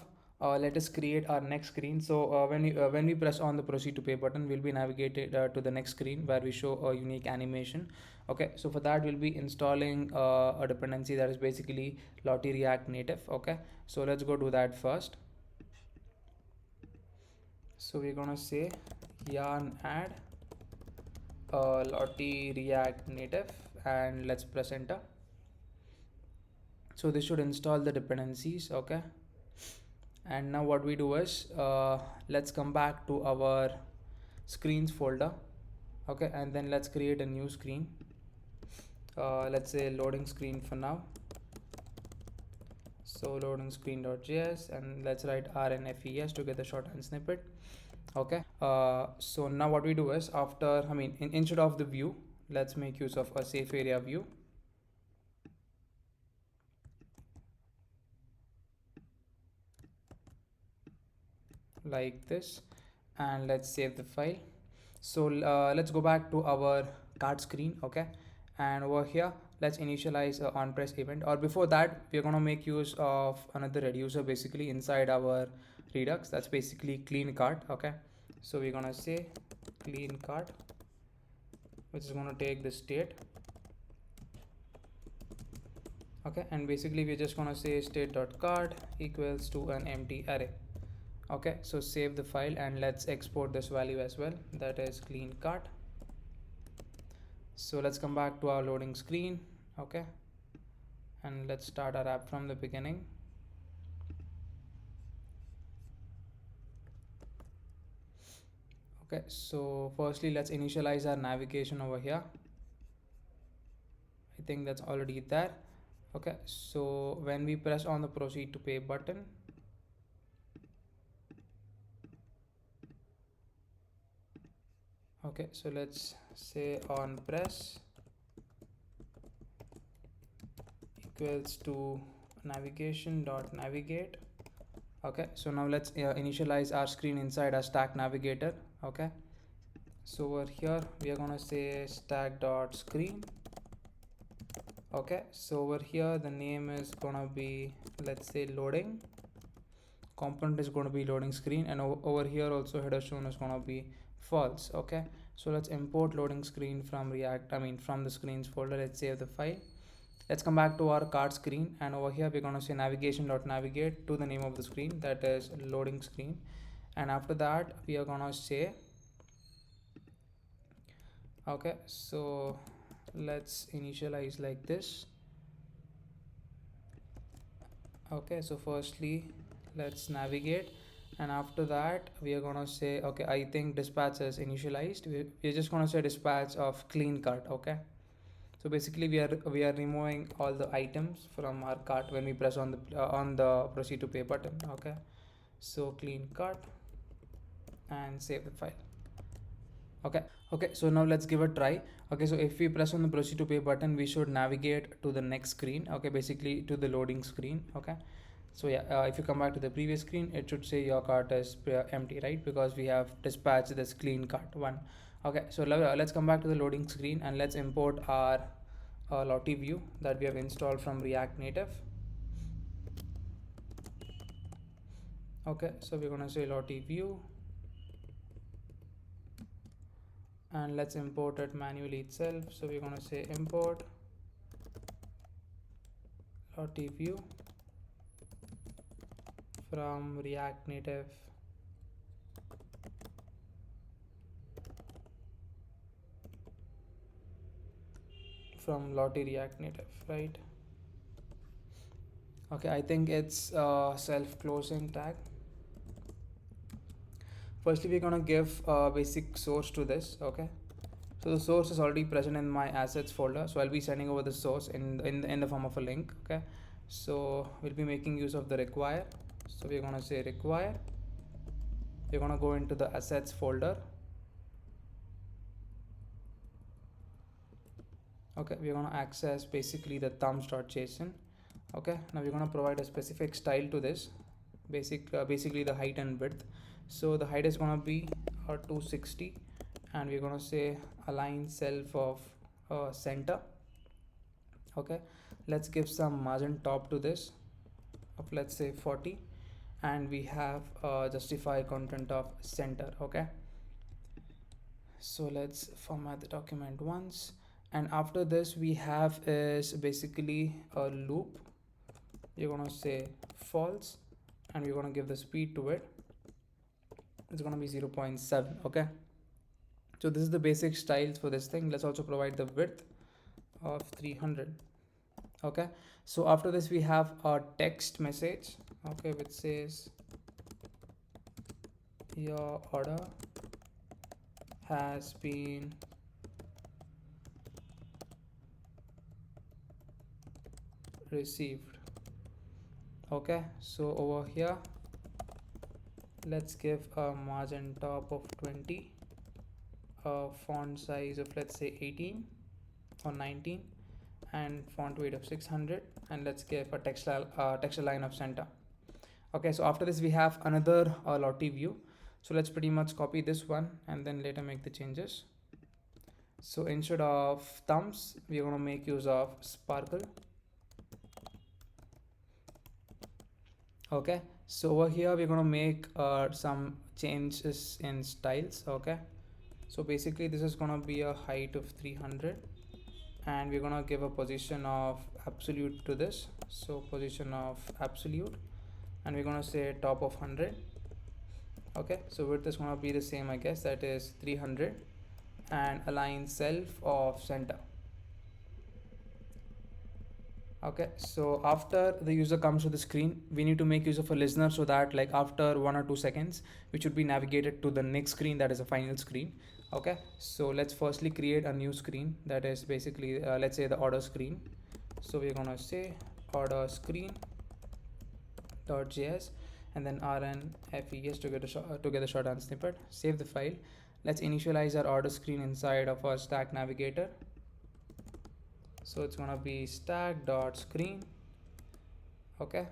let us create our next screen. So when we press on the proceed to pay button, we'll be navigated to the next screen where we show a unique animation. Okay, so for that we'll be installing a dependency that is basically Lottie React Native. Okay, so let's go do that first. So we're gonna say yarn add Lottie React Native and let's press enter. So this should install the dependencies. Okay, and now what we do is let's come back to our screens folder. Okay, and then let's create a new screen. Let's say loading screen for now. So loading screen.js, and let's write rnfes to get the shorthand snippet. Okay, so now what we do is after instead of the view, let's make use of a safe area view. Like this, and let's save the file. So let's go back to our card screen. Okay, and over here let's initialize a on press event, or before that we're going to make use of another reducer basically inside our redux. That's basically clean card. Okay, so we're going to say clean card, which is going to take the state. Okay, and basically we're just going to say state.card equals to an empty array. Okay, so save the file and let's export this value as well, that is clean cart. So let's come back to our loading screen. Okay, and let's start our app from the beginning. Okay, so firstly let's initialize our navigation over here. I think that's already there. Okay, so when we press on the proceed to pay button, okay, so let's say on press equals to navigation.navigate. Okay, so now let's initialize our screen inside our stack navigator. Okay, so over here we are gonna say stack.screen. Okay, so over here the name is gonna be, let's say, loading. Component is going to be loading screen, and over here also header shown is going to be false. Okay, so let's import loading screen from from the screens folder. Let's save the file. Let's come back to our card screen, and over here we're going to say navigation.navigate to the name of the screen, that is loading screen. And after that we are going to say, okay, so let's initialize like this. Okay, so firstly let's navigate, and after that we are gonna say, okay, I think dispatch is initialized. We're just gonna say dispatch of clean cart. Okay, so basically we are removing all the items from our cart when we press on the proceed to pay button. Okay, so clean cart and save the file. Okay, so now let's give a try. Okay, so if we press on the proceed to pay button, we should navigate to the next screen. Okay, basically to the loading screen. Okay, so yeah, if you come back to the previous screen, it should say your cart is empty, right? Because we have dispatched this clean cart one. Okay, so let's come back to the loading screen and let's import our Lottie view that we have installed from React Native. Okay, so we're gonna say Lottie view, and let's import it manually itself. So we're going to say import Lottie view from React Native from Lottie React Native, right? Okay, I think it's self-closing tag. Firstly we're going to give a basic source to this. Okay, so the source is already present in my assets folder, so I'll be sending over the source in the form of a link. Okay, so we'll be making use of the require. So we're going to say require. We're going to go into the assets folder. Okay, we're going to access basically the thumbs.json. Okay, now we're going to provide a specific style to this, basically the height and width. So the height is going to be 260, and we're going to say align self of center. Okay, let's give some margin top to this of, let's say, 40, and we have justify content of center. Okay, so let's format the document once, and after this we have is basically a loop. You're gonna say false, and we're gonna give the speed to it. It's gonna be 0.7. Okay, so this is the basic styles for this thing. Let's also provide the width of 300. Okay, so after this we have a text message, okay, which says your order has been received. Okay, so over here let's give a margin top of 20, a font size of, let's say, 18 or 19, and font weight of 600, and let's give a text line of center. Okay, so after this we have another lottie view. So let's pretty much copy this one and then later make the changes. So instead of thumbs, we're going to make use of sparkle. Okay, so over here we're going to make some changes in styles. Okay, so basically this is going to be a height of 300, and we're going to give a position of absolute to this. So position of absolute, and we're going to say top of 100. Okay, so width is going to be the same, I guess, that is 300, and align self of center. Okay, so after the user comes to the screen, we need to make use of a listener, so that like after 1 or 2 seconds we should be navigated to the next screen, that is a final screen. Okay, so let's firstly create a new screen, that is basically let's say the order screen. So we're gonna say order screen .js, and then rnfes to get the shorthand snippet. Save the file. Let's initialize our order screen inside of our stack navigator. So it's gonna be stack.screen. Okay,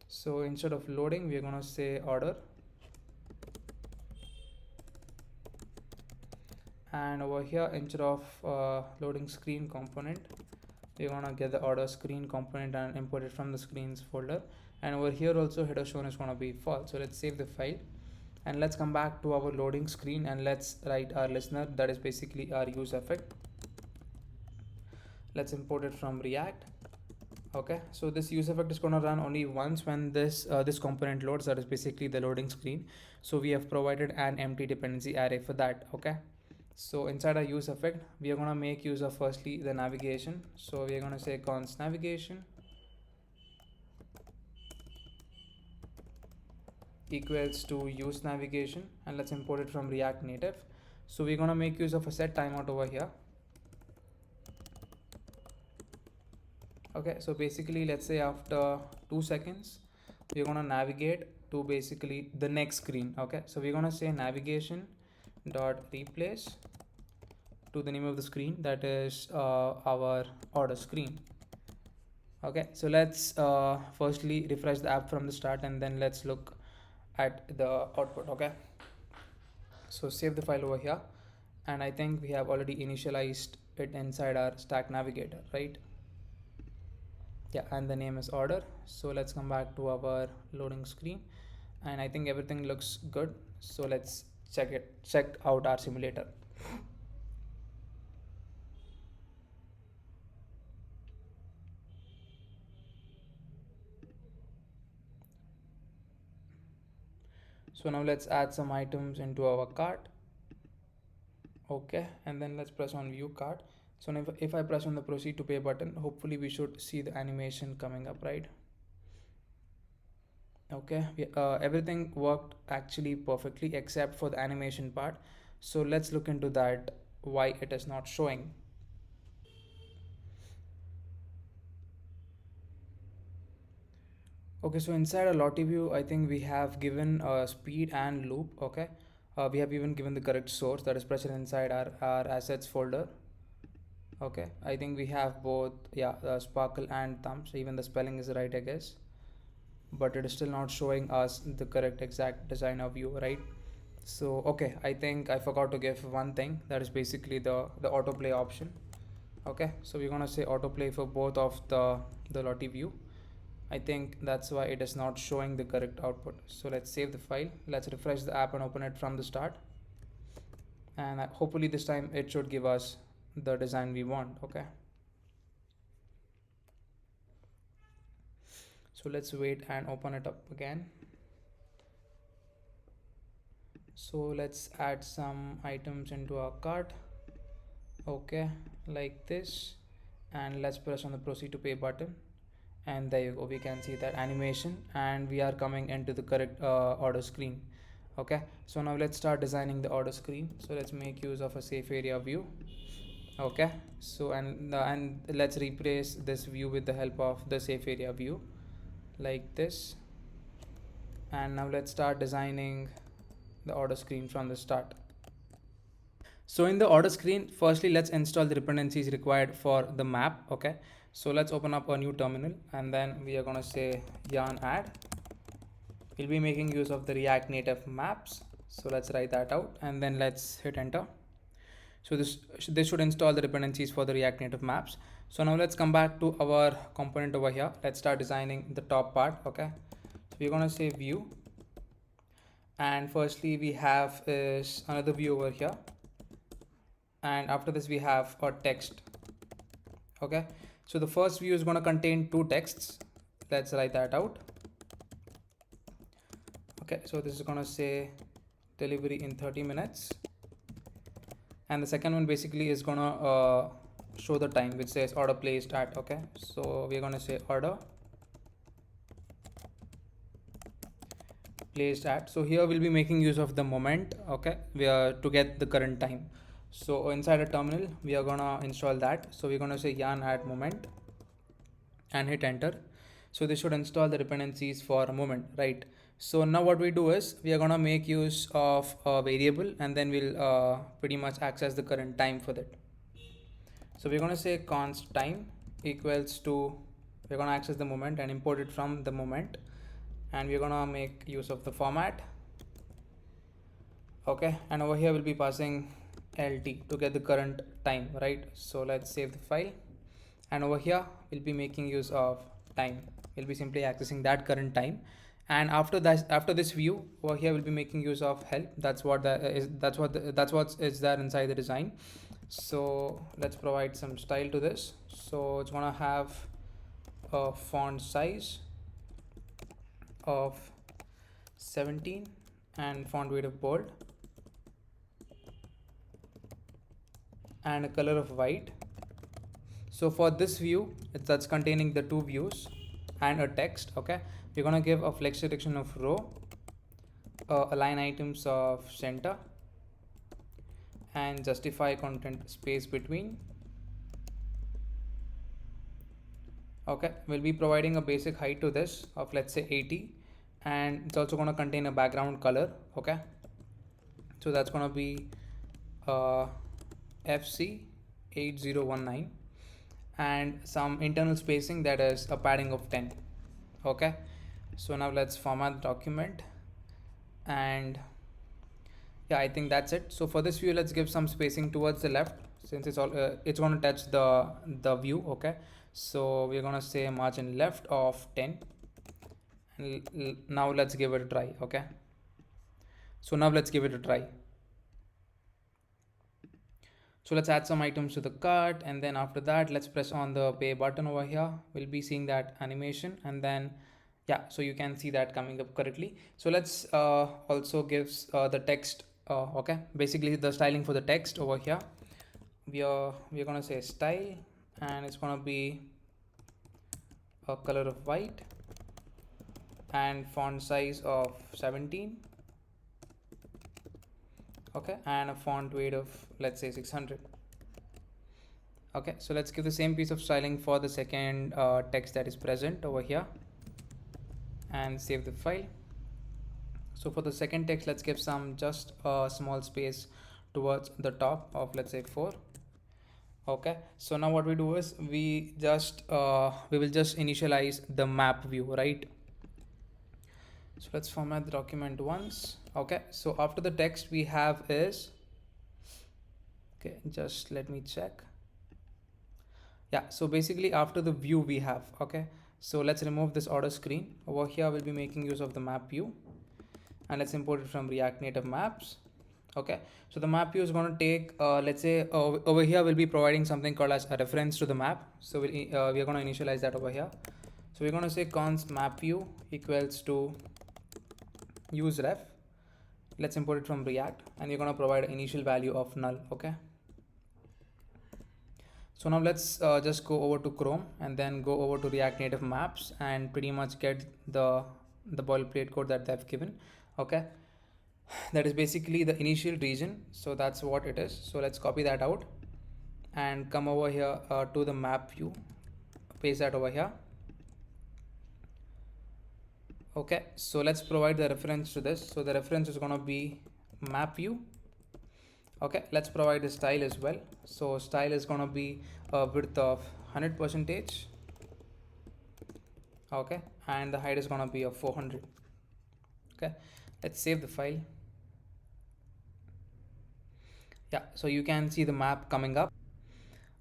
so instead of loading, we're gonna say order, and over here instead of loading screen component, we're gonna get the order screen component and import it from the screens folder. And over here also header shown is gonna be false. So let's save the file, and let's come back to our loading screen, and let's write our listener, that is basically our use effect. Let's import it from React. Okay, so this use effect is going to run only once when this component loads, that is basically the loading screen. So we have provided an empty dependency array for that. Okay, so inside our use effect, we are going to make use of firstly the navigation. So we are going to say const navigation equals to use navigation, and let's import it from React Native. So we're going to make use of a set timeout over here. Okay, so basically let's say after 2 seconds we're going to navigate to basically the next screen. Okay, so we're going to say navigation dot replace to the name of the screen, that is our order screen. Okay, so let's firstly refresh the app from the start, and then let's look at the output. Okay, so save the file over here, and I think we have already initialized it inside our stack navigator, right? Yeah, and the name is order. So let's come back to our loading screen, and I think everything looks good. So let's check out our simulator. So now let's add some items into our cart. Okay, and then let's press on view cart. So now if I press on the proceed to pay button, hopefully we should see the animation coming up, right? Okay, everything worked actually perfectly except for the animation part. So let's look into that, why it is not showing. Okay, so inside a lottie view, I think we have given speed and loop. Okay, we have even given the correct source, that is present inside our assets folder. Okay, I think we have both, yeah, sparkle and thumb, so even the spelling is right, I guess, but it is still not showing us the correct exact design of view, right? So okay, I think I forgot to give one thing, that is basically the autoplay option. Okay, so we're gonna say autoplay for both of the Lottie view. I think that's why it is not showing the correct output. So let's save the file, let's refresh the app and open it from the start, and hopefully this time it should give us the design we want. Okay, so let's wait and open it up again. So let's add some items into our cart. Okay, like this, and let's press on the proceed to pay button, and there you go, we can see that animation and we are coming into the correct order screen. Okay, so now let's start designing the order screen. So let's make use of a safe area view. Okay, so and let's replace this view with the help of the safe area view, like this. And now let's start designing the order screen from the start. So in the order screen, firstly let's install the dependencies required for the map. Okay, so let's open up a new terminal, and then we are going to say yarn add. We'll be making use of the React Native maps, so let's write that out and then let's hit enter. So this should install the dependencies for the React Native maps. So now let's come back to our component over here. Let's start designing the top part. Okay, so we're going to say view, and firstly we have is another view over here, and after this we have a text. Okay, so the first view is going to contain two texts. Let's write that out. Okay, so this is going to say delivery in 30 minutes, and the second one basically is going to show the time, which says order placed at. Okay, so we're going to say order placed at. So here we'll be making use of the moment. Okay, we are to get the current time. So inside a terminal we are gonna install that. So we're gonna say yarn add moment and hit enter. So this should install the dependencies for a moment, right? So now what we do is we are gonna make use of a variable, and then we'll pretty much access the current time for that. So we're gonna say const time equals to, we're gonna access the moment and import it from the moment, and we're gonna make use of the format. Okay, and over here we'll be passing lt to get the current time, right? So let's save the file, and over here we'll be making use of time. We'll be simply accessing that current time, and after that, after this view over here we'll be making use of help. That's what that is, that's what is there inside the design. So let's provide some style to this. So it's gonna have a font size of 17 and font weight of bold, and a color of white. So for this view, that's containing the two views and a text. Okay, we're gonna give a flex selection of row, align items of center, and justify content space between. Okay, we'll be providing a basic height to this of, let's say, 80, and it's also going to contain a background color. Okay, so that's going to be FC 8019, and some internal spacing, that is a padding of 10. Okay, so now let's format the document, and yeah, I think that's it. So for this view, let's give some spacing towards the left, since it's all it's going to touch the view. Okay, so we're going to say margin left of 10, and now let's give it a try. Okay, so now let's give it a try. So let's add some items to the cart, and then after that let's press on the pay button over here. We'll be seeing that animation, and then yeah, so you can see that coming up correctly. So let's also give the text. Okay, basically the styling for the text over here, we're gonna say style, and it's gonna be a color of white and font size of 17. Okay, and a font weight of, let's say, 600. Okay, so let's give the same piece of styling for the second text that is present over here, and save the file. So for the second text, let's give some just a small space towards the top of, let's say, 4, Okay, so now what we do is we will just initialize the map view, right? So let's format the document once. Okay, so after the text we have is, okay, just let me check. Yeah, so basically after the view we have, okay, so let's remove this order screen. Over here we'll be making use of the map view, and let's import it from React Native Maps. Okay, so the map view is going to take, let's say over here we'll be providing something called as a reference to the map. So we are going to initialize that over here. So we're going to say const map view equals to use ref. Let's import it from React, and you're going to provide an initial value of null. Okay, so now let's just go over to Chrome and then go over to React Native Maps and pretty much get the boilerplate code that they've given. Okay, that is basically the initial region, so that's what it is. So let's copy that out and come over here to the map view, paste that over here. Okay, so let's provide the reference to this. So the reference is going to be map view. Okay, let's provide the style as well. So style is going to be a width of 100%. Okay, and the height is going to be of 400. Okay, let's save the file. Yeah, so you can see the map coming up.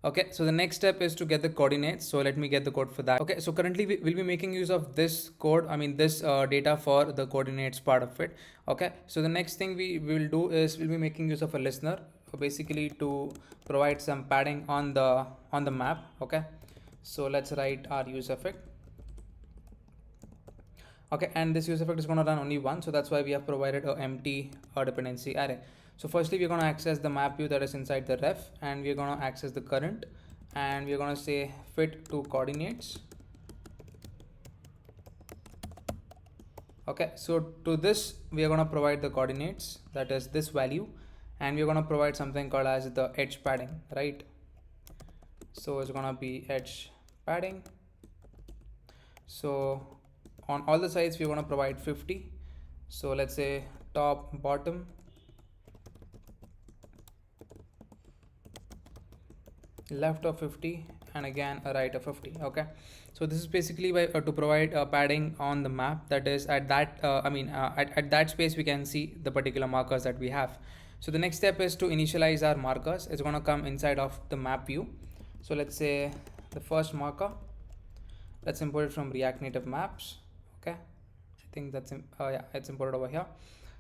Okay, so the next step is to get the coordinates. So let me get the code for that. Okay, so currently we will be making use of this code, I mean this data for the coordinates part of it. Okay, so the next thing we will do is we'll be making use of a listener, basically to provide some padding on the map. Okay, so let's write our use effect. Okay, and this use effect is going to run only once, so that's why we have provided a empty dependency array. So firstly we're going to access the map view that is inside the ref, and we're going to access the current, and we're going to say fit to coordinates. Okay, so to this we are going to provide the coordinates, that is this value, and we're going to provide something called as the edge padding, right? So it's going to be edge padding. So on all the sides we're going to provide 50. So let's say top, bottom, left of 50, and again a right of 50. Okay, so this is basically by, to provide padding on the map, that is at that at that space we can see the particular markers that we have. So the next step is to initialize our markers. It's going to come inside of the map view. So let's say the first marker, let's import it from React Native Maps. Okay, I think that's yeah, it's imported over here.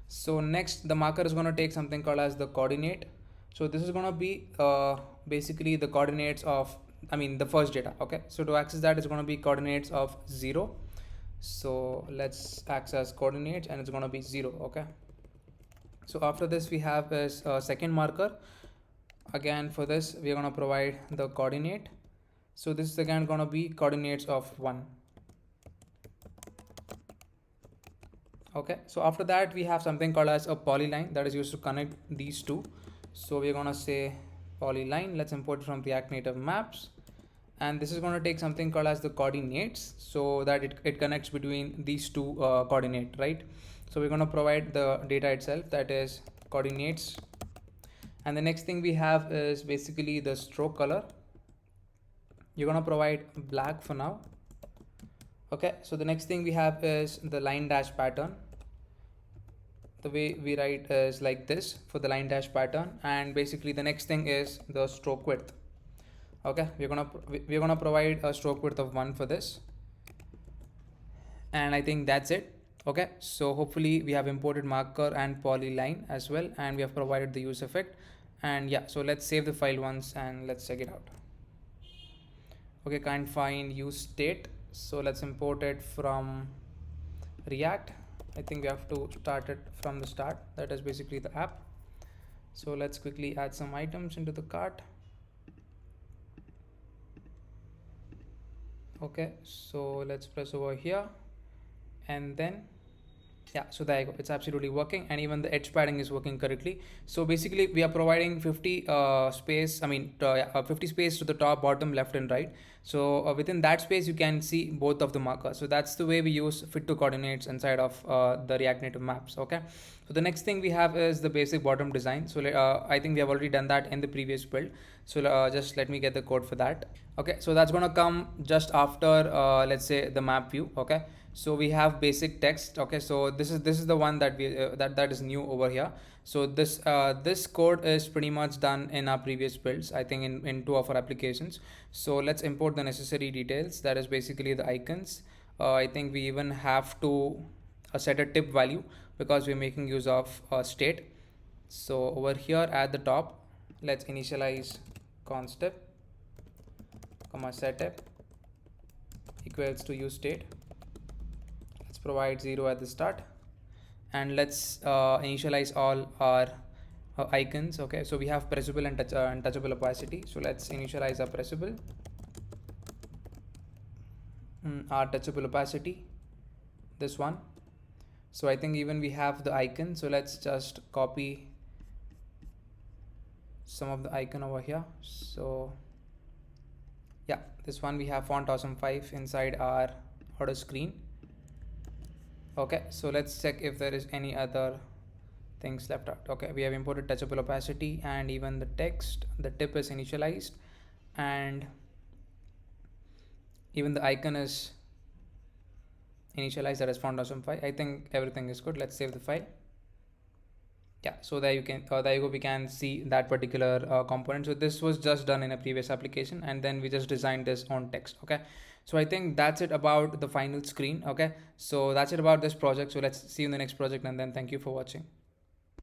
So next the marker is going to take something called as the coordinate. So this is going to be basically the coordinates of, I mean the first data. Okay, so to access that is going to be coordinates of 0. So let's access coordinates, and it's going to be 0. Okay, so after this we have is a second marker. Again for this we are going to provide the coordinate. So this is again going to be coordinates of 1. Okay, so after that we have something called as a polyline that is used to connect these two. So we're going to say polyline. Let's import from React Native Maps, and this is going to take something called as the coordinates, so that it connects between these two coordinate, right? So we're going to provide the data itself, that is coordinates, and the next thing we have is basically the stroke color. You're going to provide black for now. Okay, so the next thing we have is the line dash pattern. The way we write is like this for the line dash pattern, and basically the next thing is the stroke width. Okay, we're gonna provide a stroke width of 1 for this, and I think that's it. Okay, so hopefully we have imported marker and polyline as well, and we have provided the use effect. And yeah, so let's save the file once and let's check it out. Okay, can't find use state, so let's import it from React. I think we have to start it from the start, that is basically the app. So let's quickly add some items into the cart. Okay, so let's press over here, and then Yeah, so there you go. It's absolutely working, and even the edge padding is working correctly. So basically, we are providing 50 space. I mean, yeah, 50 space to the top, bottom, left, and right. So within that space, you can see both of the markers. So that's the way we use fit to coordinates inside of the React Native maps. Okay. So the next thing we have is the basic bottom design. So I think we have already done that in the previous build. So just let me get the code for that. Okay, so that's gonna come just after let's say the map view. Okay, so we have basic text. Okay, so this is the one that we that is new over here. So this code is pretty much done in our previous builds, I think in two of our applications. So let's import the necessary details, that is basically the icons. I think we even have to set a tip value because we're making use of state. So over here at the top, let's initialize const tip comma setup equals to use state. Let's provide 0 at the start, and let's initialize all our icons. Okay, so we have pressable and touchable opacity. So let's initialize our pressable, our touchable opacity, this one. So I think even we have the icon, so let's just copy some of the icon over here. So yeah, this one we have font awesome 5 inside our auto screen. Okay, so let's check if there is any other things left out. Okay, we have imported touchable opacity, and even the text, the tip is initialized, and even the icon is initialized, that is font awesome 5. I think everything is good. Let's save the file. Yeah, so there you can there you go, we can see that particular component. So this was just done in a previous application, and then we just designed this on text. Okay, so I think that's it about the final screen. Okay, so that's it about this project. So let's see you in the next project, and then thank you for watching.